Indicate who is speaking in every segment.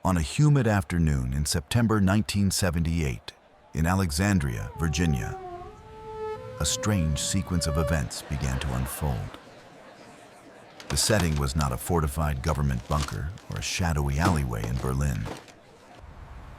Speaker 1: On a humid afternoon in September 1978, in Alexandria, Virginia, a strange sequence of events began to unfold. The setting was not a fortified government bunker or a shadowy alleyway in Berlin.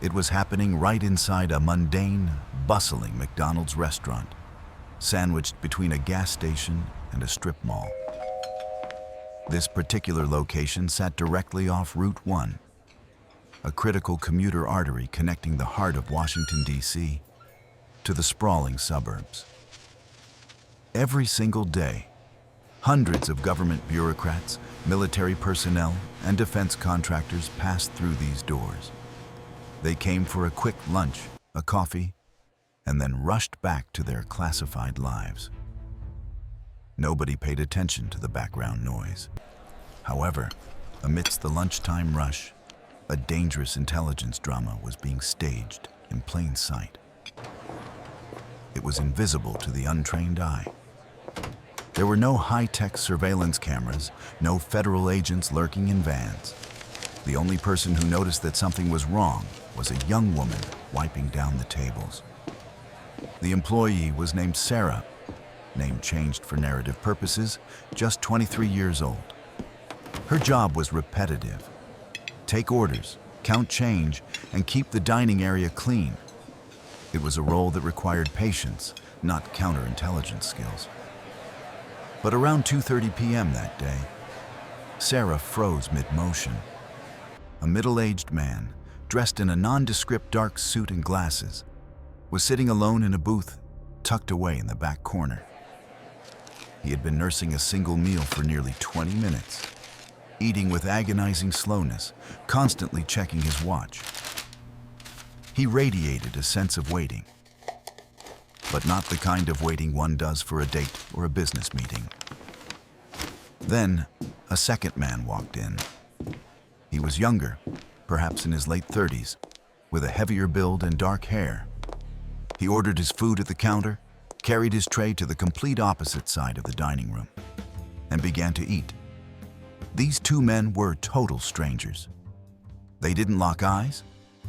Speaker 1: It was happening right inside a mundane, bustling McDonald's restaurant, sandwiched between a gas station and a strip mall. This particular location sat directly off Route 1, a critical commuter artery connecting the heart of Washington, D.C. to the sprawling suburbs. Every single day, hundreds of government bureaucrats, military personnel, and defense contractors passed through these doors. They came for a quick lunch, a coffee, and then rushed back to their classified lives. Nobody paid attention to the background noise. However, amidst the lunchtime rush, a dangerous intelligence drama was being staged in plain sight. It was invisible to the untrained eye. There were no high-tech surveillance cameras, no federal agents lurking in vans. The only person who noticed that something was wrong was a young woman wiping down the tables. The employee was named Sarah, name changed for narrative purposes, just 23 years old. Her job was repetitive. Take orders, count change, and keep the dining area clean. It was a role that required patience, not counterintelligence skills. But around 2:30 p.m. that day, Sarah froze mid-motion. A middle-aged man, dressed in a nondescript dark suit and glasses, was sitting alone in a booth tucked away in the back corner. He had been nursing a single meal for nearly 20 minutes, eating with agonizing slowness, constantly checking his watch. He radiated a sense of waiting, but not the kind of waiting one does for a date or a business meeting. Then, a second man walked in. He was younger, perhaps in his late 30s, with a heavier build and dark hair. He ordered his food at the counter, carried his tray to the complete opposite side of the dining room, and began to eat. These two men were total strangers. They didn't lock eyes,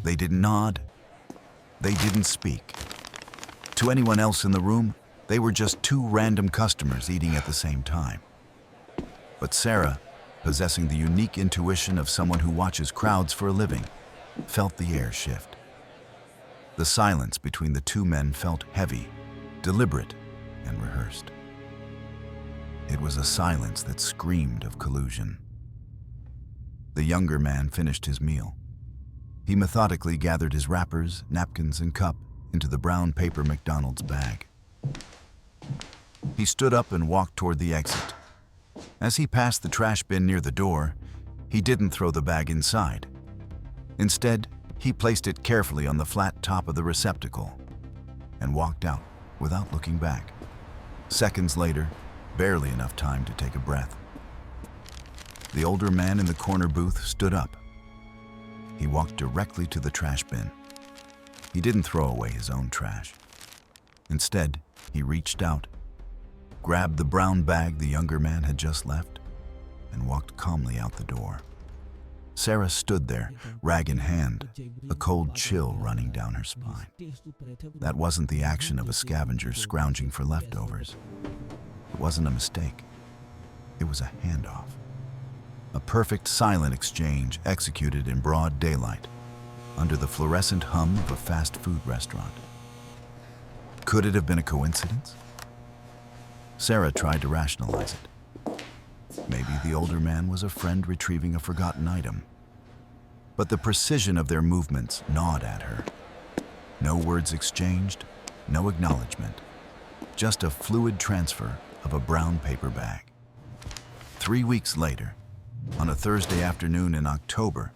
Speaker 1: they didn't nod, they didn't speak. To anyone else in the room, they were just two random customers eating at the same time. But Sarah, possessing the unique intuition of someone who watches crowds for a living, felt the air shift. The silence between the two men felt heavy, deliberate, and rehearsed. It was a silence that screamed of collusion. The younger man finished his meal. He methodically gathered his wrappers, napkins, and cup into the brown paper McDonald's bag. He stood up and walked toward the exit. As he passed the trash bin near the door, he didn't throw the bag inside. Instead, he placed it carefully on the flat top of the receptacle and walked out without looking back. Seconds later, barely enough time to take a breath, the older man in the corner booth stood up. He walked directly to the trash bin. He didn't throw away his own trash. Instead, he reached out, grabbed the brown bag the younger man had just left, and walked calmly out the door. Sarah stood there, rag in hand, a cold chill running down her spine. That wasn't the action of a scavenger scrounging for leftovers. It wasn't a mistake. It was a handoff. A perfect silent exchange executed in broad daylight, under the fluorescent hum of a fast food restaurant. Could it have been a coincidence? Sarah tried to rationalize it. Maybe the older man was a friend retrieving a forgotten item. But the precision of their movements gnawed at her. No words exchanged, no acknowledgement, just a fluid transfer of a brown paper bag. 3 weeks later, on a Thursday afternoon in October,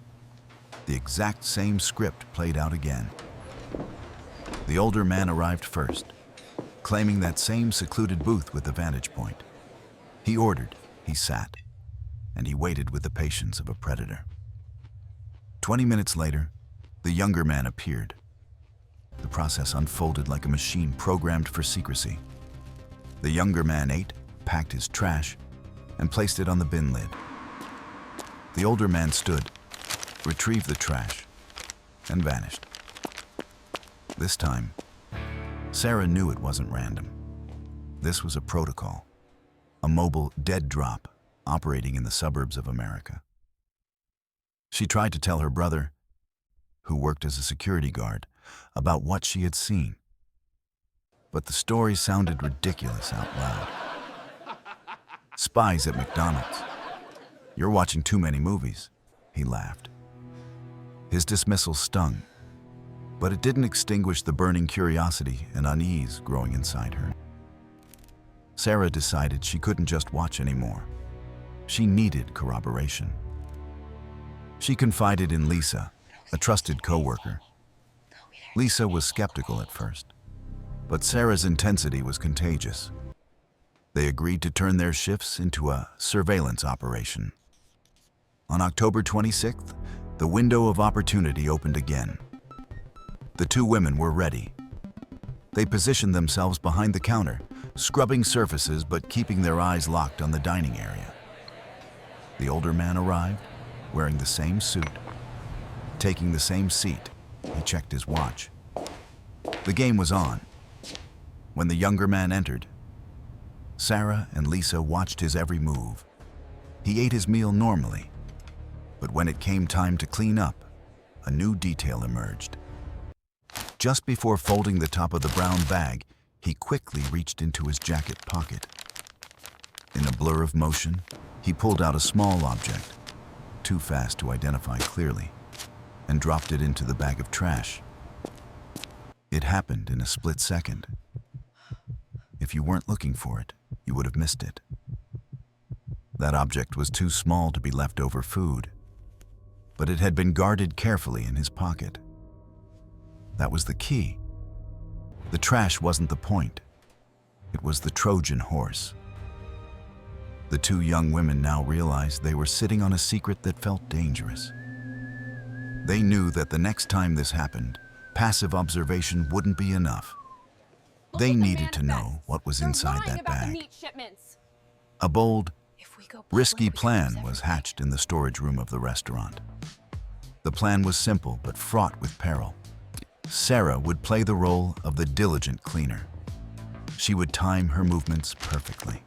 Speaker 1: the exact same script played out again. The older man arrived first, claiming that same secluded booth with the vantage point. He ordered, he sat, and he waited with the patience of a predator. 20 minutes later, the younger man appeared. The process unfolded like a machine programmed for secrecy. The younger man ate, packed his trash, and placed it on the bin lid. The older man stood, retrieved the trash, and vanished. This time, Sarah knew it wasn't random. This was a protocol, a mobile dead drop operating in the suburbs of America. She tried to tell her brother, who worked as a security guard, about what she had seen. But the story sounded ridiculous out loud. Spies at McDonald's. You're watching too many movies, he laughed. His dismissal stung, but it didn't extinguish the burning curiosity and unease growing inside her. Sarah decided she couldn't just watch anymore. She needed corroboration. She confided in Lisa, a trusted coworker. Lisa was skeptical at first, but Sarah's intensity was contagious. They agreed to turn their shifts into a surveillance operation. On October 26th, the window of opportunity opened again. The two women were ready. They positioned themselves behind the counter, scrubbing surfaces but keeping their eyes locked on the dining area. The older man arrived, wearing the same suit. Taking the same seat, he checked his watch. The game was on. When the younger man entered, Sarah and Lisa watched his every move. He ate his meal normally, but when it came time to clean up, a new detail emerged. Just before folding the top of the brown bag, he quickly reached into his jacket pocket. In a blur of motion, he pulled out a small object, too fast to identify clearly, and dropped it into the bag of trash. It happened in a split second. If you weren't looking for it, you would have missed it. That object was too small to be leftover food, but it had been guarded carefully in his pocket. That was the key. The trash wasn't the point. It was the Trojan horse. The two young women now realized they were sitting on a secret that felt dangerous. They knew that the next time this happened, passive observation wouldn't be enough. They needed to know what was inside that bag. A bold, risky plan was hatched in the storage room of the restaurant. The plan was simple but fraught with peril. Sarah would play the role of the diligent cleaner. She would time her movements perfectly.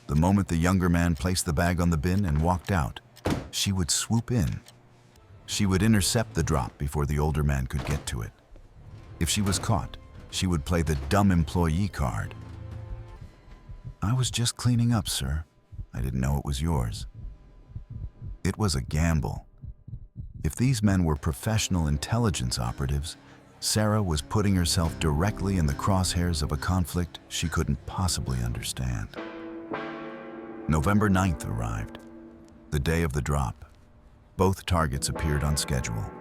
Speaker 1: The moment the younger man placed the bag on the bin and walked out, she would swoop in. She would intercept the drop before the older man could get to it. If she was caught, she would play the dumb employee card. "I was just cleaning up, sir. I didn't know it was yours." It was a gamble. If these men were professional intelligence operatives, Sarah was putting herself directly in the crosshairs of a conflict she couldn't possibly understand. November 9th arrived, the day of the drop. Both targets appeared on schedule.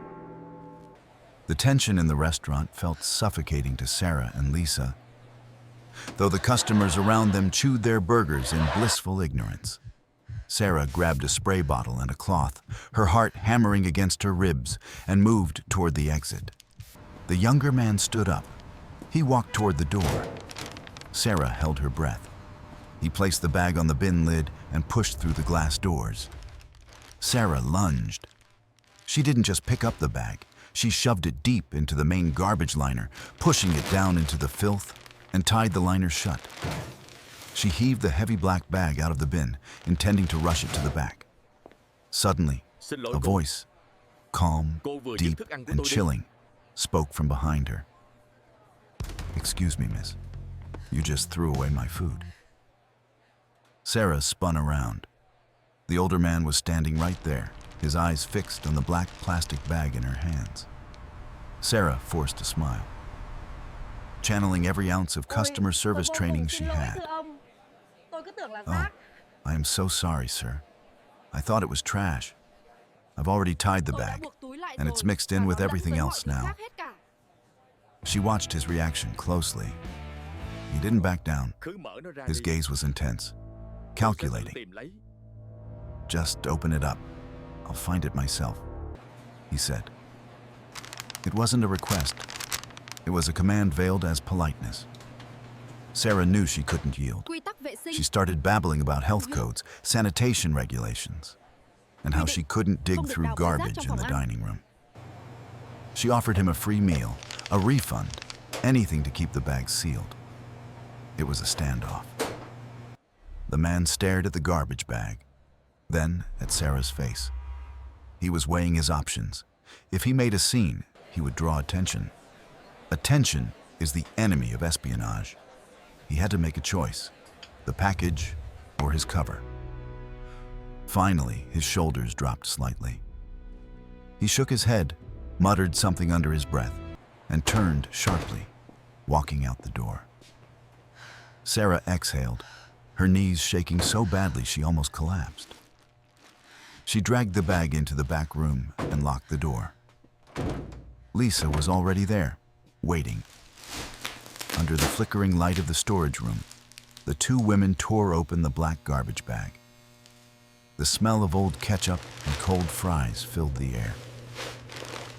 Speaker 1: The tension in the restaurant felt suffocating to Sarah and Lisa, though the customers around them chewed their burgers in blissful ignorance. Sarah grabbed a spray bottle and a cloth, her heart hammering against her ribs, and moved toward the exit. The younger man stood up. He walked toward the door. Sarah held her breath. He placed the bag on the bin lid and pushed through the glass doors. Sarah lunged. She didn't just pick up the bag. She shoved it deep into the main garbage liner, pushing it down into the filth, and tied the liner shut. She heaved the heavy black bag out of the bin, intending to rush it to the back. Suddenly, a voice, calm, deep, and chilling, spoke from behind her. "Excuse me, miss. You just threw away my food." Sarah spun around. The older man was standing right there, his eyes fixed on the black plastic bag in her hands. Sarah forced a smile, channeling every ounce of customer service training she had. "Oh, I am so sorry, sir. I thought it was trash. I've already tied the bag, and it's mixed in with everything else now." She watched his reaction closely. He didn't back down. His gaze was intense, calculating. "Just open it up. I'll find it myself," he said. It wasn't a request. It was a command veiled as politeness. Sarah knew she couldn't yield. She started babbling about health codes, sanitation regulations. and how she couldn't dig through garbage in the dining room. She offered him a free meal, a refund, anything to keep the bag sealed. It was a standoff. The man stared at the garbage bag, then at Sarah's face. He was weighing his options. If he made a scene, he would draw attention. Attention is the enemy of espionage. He had to make a choice, the package or his cover. Finally, his shoulders dropped slightly. He shook his head, muttered something under his breath, and turned sharply, walking out the door. Sarah exhaled, her knees shaking so badly she almost collapsed. She dragged the bag into the back room and locked the door. Lisa was already there, waiting. Under the flickering light of the storage room, the two women tore open the black garbage bag. The smell of old ketchup and cold fries filled the air.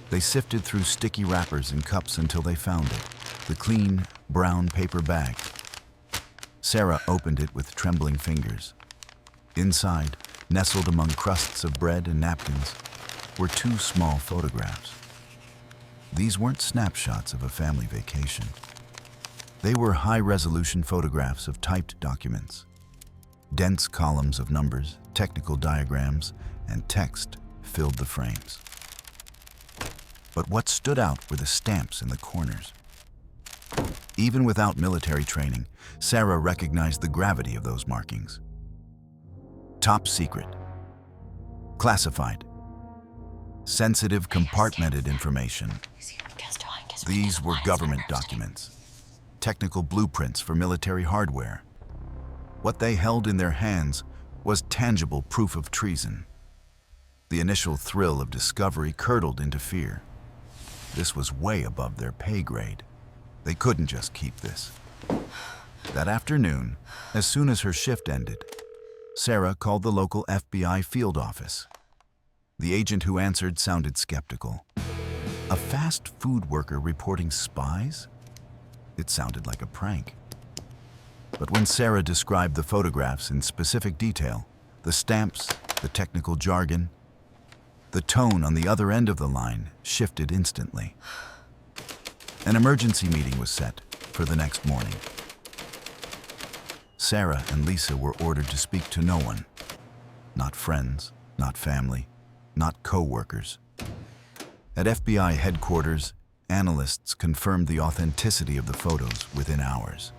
Speaker 1: They sifted through sticky wrappers and cups until they found it, the clean, brown paper bag. Sarah opened it with trembling fingers. Inside, nestled among crusts of bread and napkins, were two small photographs. These weren't snapshots of a family vacation. They were high-resolution photographs of typed documents. Dense columns of numbers, technical diagrams, and text filled the frames. But what stood out were the stamps in the corners. Even without military training, Sarah recognized the gravity of those markings. Top secret, classified, sensitive, compartmented information. These were government documents, technical blueprints for military hardware. What they held in their hands was tangible proof of treason. The initial thrill of discovery curdled into fear. This was way above their pay grade. They couldn't just keep this. That afternoon, as soon as her shift ended, Sarah called the local FBI field office. The agent who answered sounded skeptical. A fast food worker reporting spies? It sounded like a prank. But when Sarah described the photographs in specific detail, the stamps, the technical jargon, the tone on the other end of the line shifted instantly. An emergency meeting was set for the next morning. Sarah and Lisa were ordered to speak to no one. Not friends, not family, not co-workers. At FBI headquarters, analysts confirmed the authenticity of the photos within hours.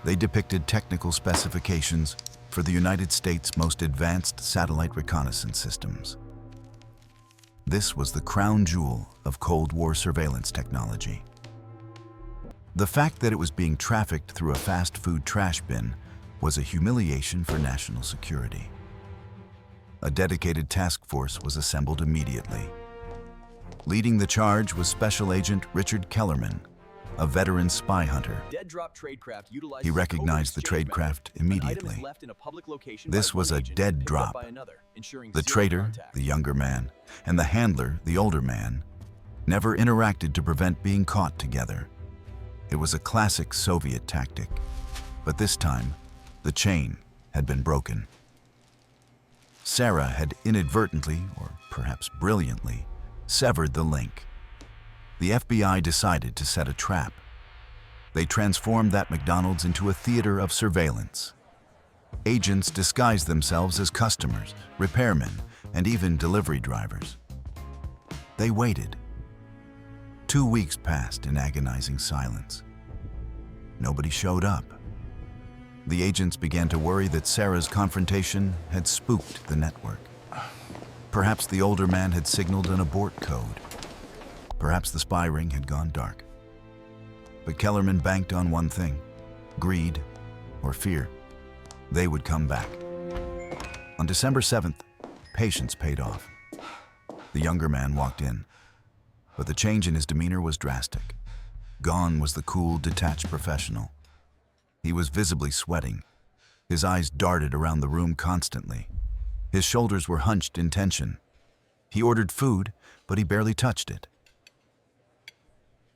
Speaker 1: They depicted technical specifications for the United States' most advanced satellite reconnaissance systems. This was the crown jewel of Cold War surveillance technology. The fact that it was being trafficked through a fast food trash bin was a humiliation for national security. A dedicated task force was assembled immediately. Leading the charge was Special Agent Richard Kellerman, a veteran spy hunter. He recognized the tradecraft immediately. This was a dead drop. The trader, the younger man, and the handler, the older man, never interacted to prevent being caught together. It was a classic Soviet tactic, but this time, the chain had been broken. Sarah had inadvertently, or perhaps brilliantly, severed the link. The FBI decided to set a trap. They transformed that McDonald's into a theater of surveillance. Agents disguised themselves as customers, repairmen, and even delivery drivers. They waited. 2 weeks passed in agonizing silence. Nobody showed up. The agents began to worry that Sarah's confrontation had spooked the network. Perhaps the older man had signaled an abort code. Perhaps the spy ring had gone dark. But Kellerman banked on one thing: greed or fear. They would come back. On December 7th, patience paid off. The younger man walked in, but the change in his demeanor was drastic. Gone was the cool, detached professional. He was visibly sweating. His eyes darted around the room constantly. His shoulders were hunched in tension. He ordered food, but he barely touched it.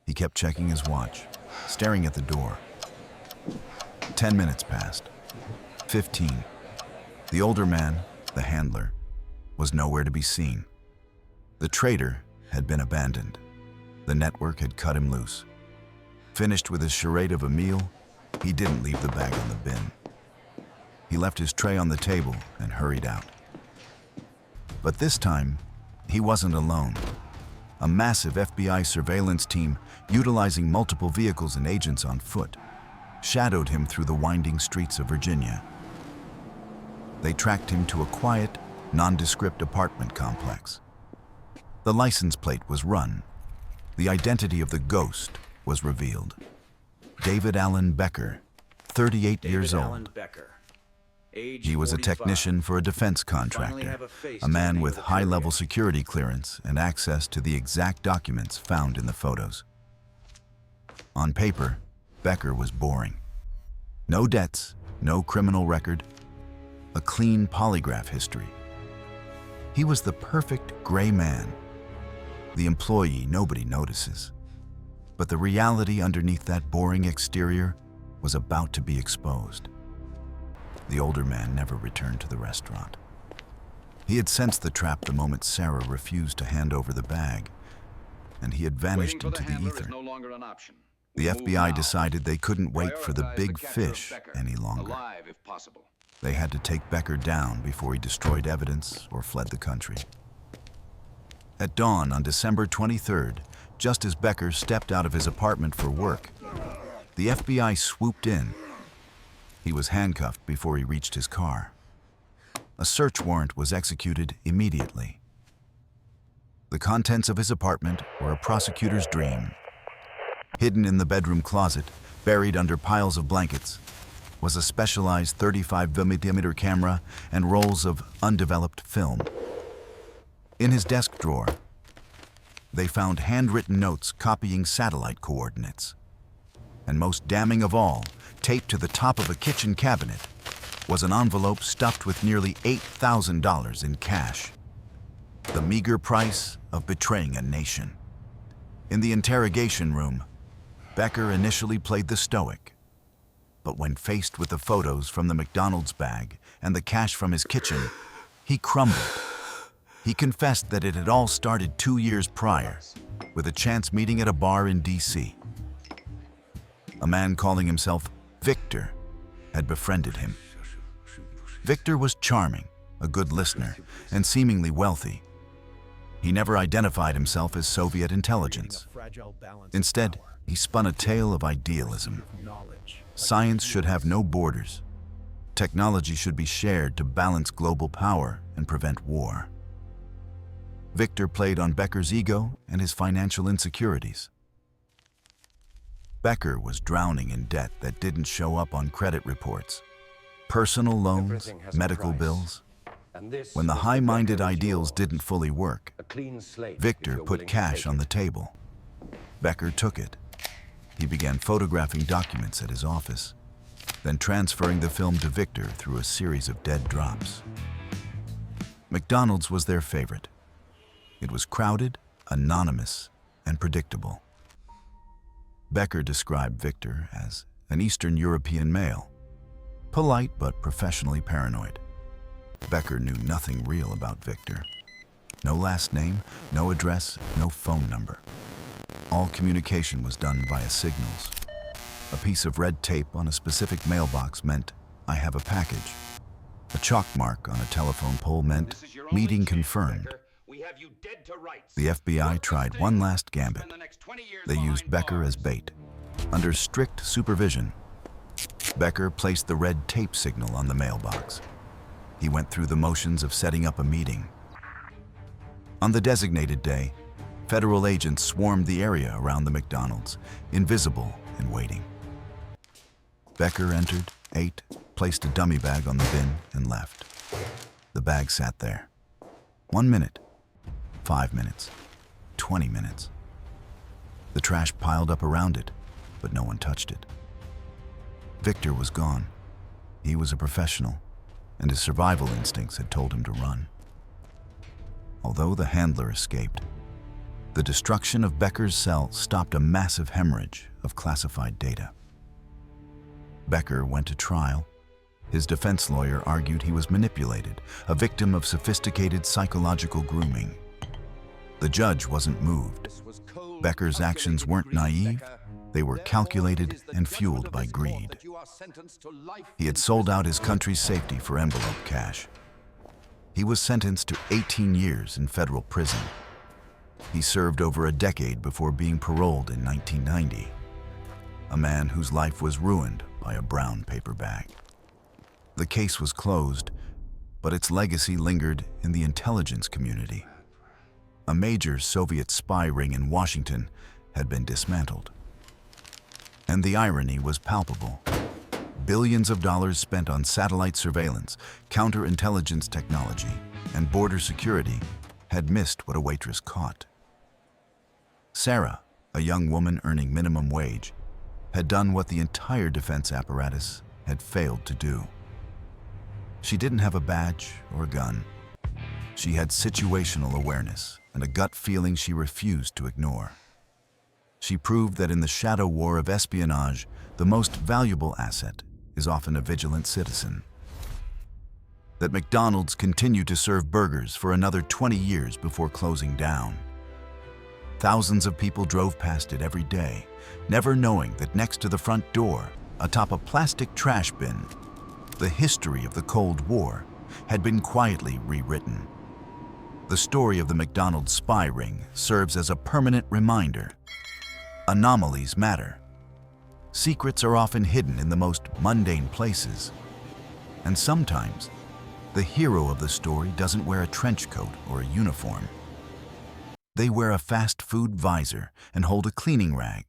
Speaker 1: He kept checking his watch, staring at the door. 10 minutes passed. 15. The older man, the handler, was nowhere to be seen. The traitor had been abandoned. The network had cut him loose. Finished with his charade of a meal, he didn't leave the bag on the bin. He left his tray on the table and hurried out. But this time, he wasn't alone. A massive FBI surveillance team, utilizing multiple vehicles and agents on foot, shadowed him through the winding streets of Virginia. They tracked him to a quiet, nondescript apartment complex. The license plate was run. The identity of the ghost was revealed. David Allen Becker, 38 years old. He was a technician for a defense contractor, a man with high-level security clearance and access to the exact documents found in the photos. On paper, Becker was boring. No debts, no criminal record, a clean polygraph history. He was the perfect gray man, the employee nobody notices. But the reality underneath that boring exterior was about to be exposed. The older man never returned to the restaurant. He had sensed the trap the moment Sarah refused to hand over the bag, and he had vanished into the ether. The FBI decided they couldn't wait for the big fish any longer. They had to take Becker down before he destroyed evidence or fled the country. At dawn on December 23rd, just as Becker stepped out of his apartment for work, the FBI swooped in. He was handcuffed before he reached his car. A search warrant was executed immediately. The contents of his apartment were a prosecutor's dream. Hidden in the bedroom closet, buried under piles of blankets, was a specialized 35mm camera and rolls of undeveloped film. In his desk drawer, they found handwritten notes copying satellite coordinates. And most damning of all, taped to the top of a kitchen cabinet, was an envelope stuffed with nearly $8,000 in cash. The meager price of betraying a nation. In the interrogation room, Becker initially played the stoic. But when faced with the photos from the McDonald's bag and the cash from his kitchen, he crumbled. He confessed that it had all started 2 years prior, with a chance meeting at a bar in D.C. A man calling himself Victor had befriended him. Victor was charming, a good listener, and seemingly wealthy. He never identified himself as Soviet intelligence. Instead, he spun a tale of idealism. Science should have no borders. Technology should be shared to balance global power and prevent war. Victor played on Becker's ego and his financial insecurities. Becker was drowning in debt that didn't show up on credit reports. Personal loans, medical bills. When the high-minded ideals didn't fully work, Victor put cash on the table. Becker took it. He began photographing documents at his office, then transferring the film to Victor through a series of dead drops. McDonald's was their favorite. It was crowded, anonymous, and predictable. Becker described Victor as an Eastern European male, polite but professionally paranoid. Becker knew nothing real about Victor. No last name, no address, no phone number. All communication was done via signals. A piece of red tape on a specific mailbox meant, "I have a package." A chalk mark on a telephone pole meant, "Meeting confirmed." The FBI tried one last gambit. They used Becker as bait. Under strict supervision, Becker placed the red tape signal on the mailbox. He went through the motions of setting up a meeting. On the designated day, federal agents swarmed the area around the McDonald's, invisible and waiting. Becker entered, ate, placed a dummy bag on the bin, and left. The bag sat there. 1 minute, 5 minutes, 20 minutes. The trash piled up around it, but no one touched it. Victor was gone. He was a professional, and his survival instincts had told him to run. Although the handler escaped, the destruction of Becker's cell stopped a massive hemorrhage of classified data. Becker went to trial, His defense lawyer argued he was manipulated, a victim of sophisticated psychological grooming. The judge wasn't moved. Becker's actions weren't naive, they were calculated and fueled by greed. He had sold out his country's safety for envelope cash. He was sentenced to 18 years in federal prison. He served over a decade before being paroled in 1990. A man whose life was ruined by a brown paper bag. The case was closed, but its legacy lingered in the intelligence community. A major Soviet spy ring in Washington had been dismantled. And the irony was palpable. Billions of dollars spent on satellite surveillance, counterintelligence technology, and border security had missed what a waitress caught. Sarah, a young woman earning minimum wage, had done what the entire defense apparatus had failed to do. She didn't have a badge or a gun. She had situational awareness and a gut feeling she refused to ignore. She proved that in the shadow war of espionage, the most valuable asset is often a vigilant citizen. That McDonald's continued to serve burgers for another 20 years before closing down. Thousands of people drove past it every day, never knowing that next to the front door, atop a plastic trash bin, the history of the Cold War had been quietly rewritten. The story of the McDonald's spy ring serves as a permanent reminder. Anomalies matter. Secrets are often hidden in the most mundane places. And sometimes, the hero of the story doesn't wear a trench coat or a uniform. They wear a fast food visor and hold a cleaning rag,